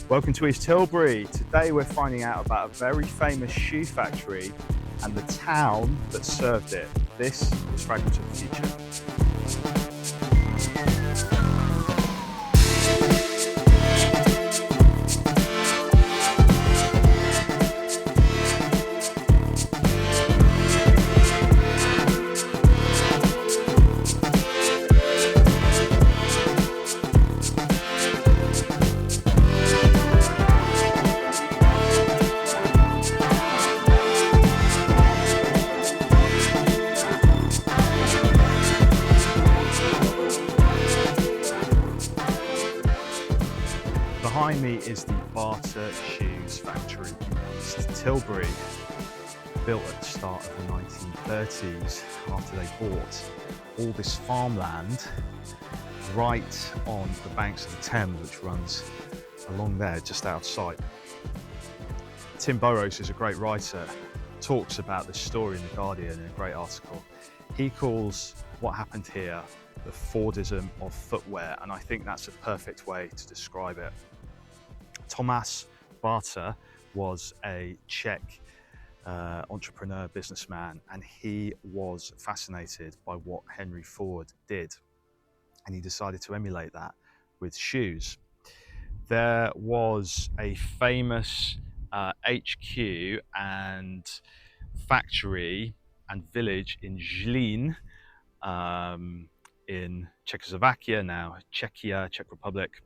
Welcome to East Tilbury. Today we're finding out about a very famous shoe factory and the town that served it. This is Fragments of the Future. Behind me is the Bata shoes factory in East Tilbury, built at the start of the 1930s after they bought all this farmland right on the banks of the Thames, which runs along there just outside. Tim Burrows is a great writer, talks about this story in The Guardian in a great article. He calls what happened here the Fordism of footwear, and I think that's a perfect way to describe it. Thomas Bata was a Czech entrepreneur, businessman, and he was fascinated by what Henry Ford did, and he decided to emulate that with shoes. There was a famous HQ and factory and village in Zlín, in Czechoslovakia, now Czechia, Czech Republic,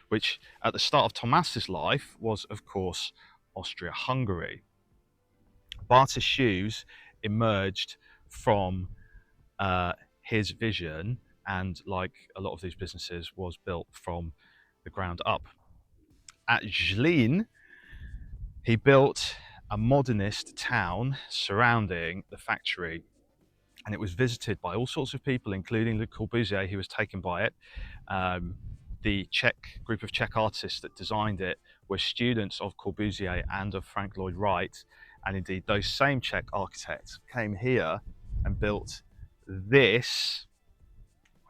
which at the start of Thomas's life was, of course, Austria-Hungary. Bata shoes emerged from his vision, and like a lot of these businesses, was built from the ground up. At Zlín, he built a modernist town surrounding the factory, and it was visited by all sorts of people, including Le Corbusier, who was taken by it. The Czech group of Czech artists that designed it were students of Corbusier and of Frank Lloyd Wright, and indeed those same Czech architects came here and built this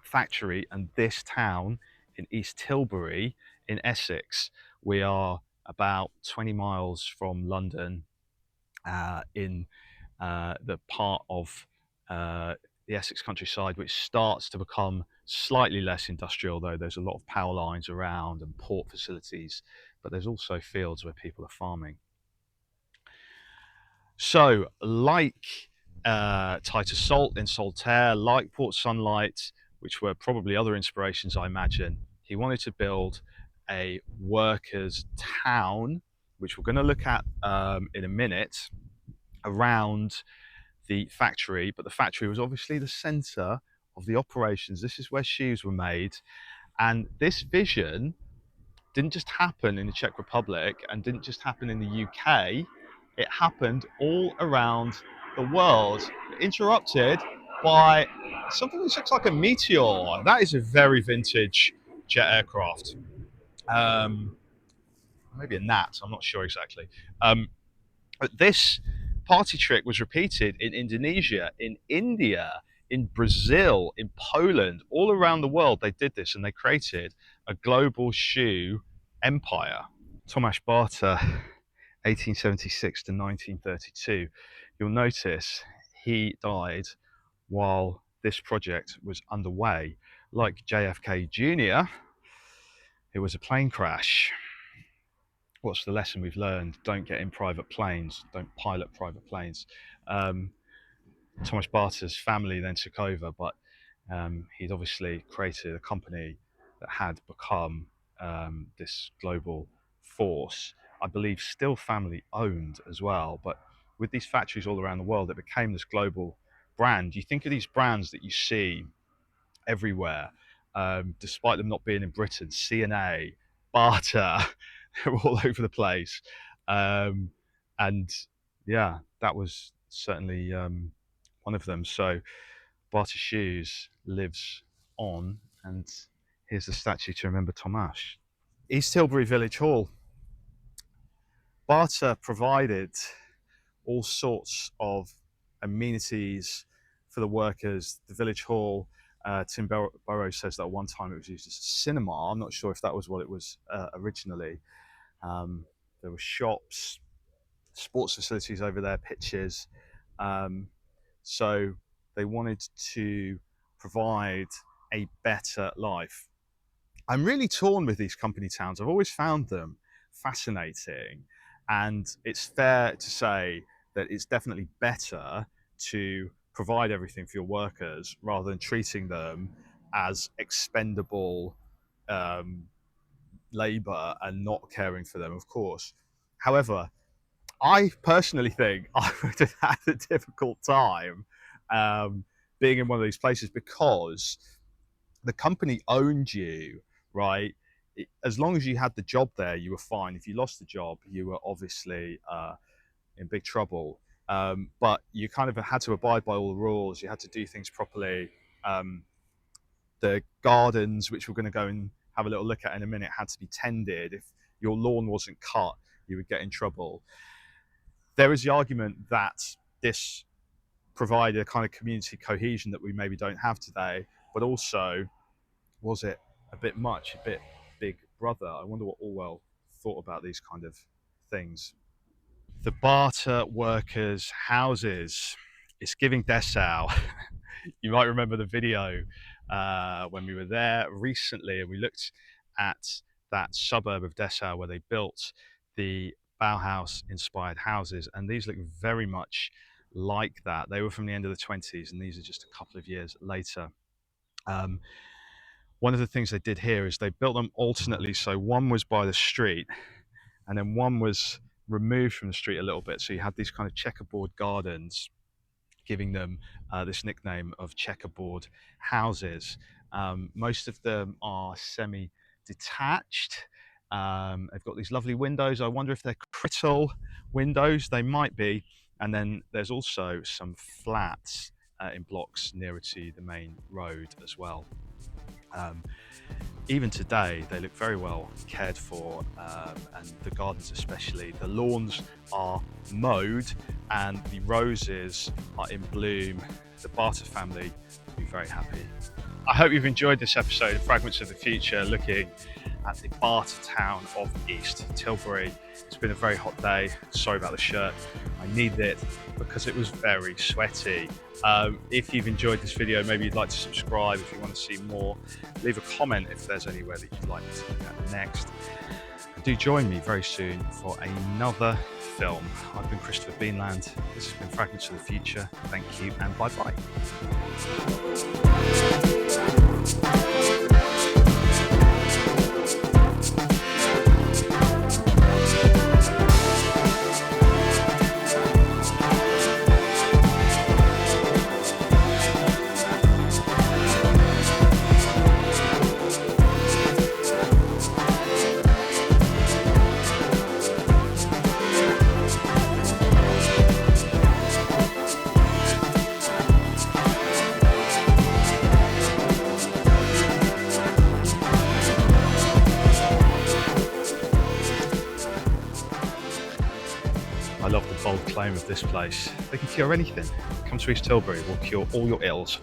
factory and this town in East Tilbury in Essex. We are about 20 miles from London, in the part of the Essex countryside which starts to become slightly less industrial, though there's a lot of power lines around and port facilities, but there's also fields where people are farming. So like Titus Salt in Saltaire, like Port Sunlight, which were probably other inspirations I imagine, he wanted to build a workers' town, which we're going to look at in a minute, around the factory. But the factory was obviously the center of the operations. This is where shoes were made, and this vision didn't just happen in the Czech Republic and didn't just happen in the UK. It happened all around the world, interrupted by something that looks like a meteor. That is a very vintage jet aircraft. Maybe a gnat, I'm not sure exactly. But this party trick was repeated in Indonesia, in India, in Brazil, in Poland, all around the world. They did this, and they created a global shoe empire. Thomas Bata, 1876 to 1932. You'll notice he died while this project was underway. Like JFK Jr., it was a plane crash. What's the lesson we've learned? Don't get in private planes. Don't pilot private planes. Thomas Bata's family then took over, but he'd obviously created a company that had become this global force. I believe still family owned as well, but with these factories all around the world, it became this global brand. You think of these brands that you see everywhere, despite them not being in Britain, C&A, Bata, they're all over the place. And yeah, that was certainly one of them. So Bata Shoes lives on, and here's the statue to remember Thomas. East Tilbury Village Hall. Bata provided all sorts of amenities for the workers. The village hall Burrows says that at one time it was used as a cinema. I'm not sure if that was what it was originally. Um, there were shops, sports facilities over there, pitches. Um, so they wanted to provide a better life. I'm really torn with these company towns. I've always found them fascinating, and it's fair to say that it's definitely better to provide everything for your workers rather than treating them as expendable um, labor and not caring for them, of course. However, I personally think I would have had a difficult time um, being in one of these places because the company owned you, right? As long as you had the job there, you were fine. If you lost the job, you were obviously in big trouble. But you kind of had to abide by all the rules. You had to do things properly. Um, the gardens, which we're going to go and have a little look at in a minute, had to be tended. If your lawn wasn't cut, you would get in trouble. There is the argument that this provided a kind of community cohesion that we maybe don't have today, but also, was it a bit much, a bit big brother? I wonder what Orwell thought about these kind of things. The Bata workers' houses. It's giving Dessau. You might remember the video when we were there recently and we looked at that suburb of Dessau where they built the Bauhaus inspired houses, and these look very much like that. They were from the end of the 20s, and these are just a couple of years later. Um, One of the things they did here is they built them alternately, so one was by the street and then one was removed from the street a little bit, so you had these kind of checkerboard gardens, giving them this nickname of checkerboard houses. Most of them are semi-detached. They've got these lovely windows. I wonder if they're crystal windows. They might be. And then there's also some flats in blocks nearer to the main road as well. Um, Even today, they look very well cared for, and the gardens especially. The lawns are mowed and the roses are in bloom. The Bata family will be very happy. I hope you've enjoyed this episode of Fragments of the Future, looking at the Bata town of East Tilbury. It's been a very hot day. Sorry about the shirt. I needed it because it was very sweaty. If you've enjoyed this video, maybe you'd like to subscribe if you want to see more. Leave a comment if there's anywhere that you'd like to look at next. And do join me very soon for another film. I've been Christopher Beanland. This has been Fragments of the Future. Thank you and bye-bye. I love the bold claim of this place. They can cure anything. Come to East Tilbury, we'll cure all your ills.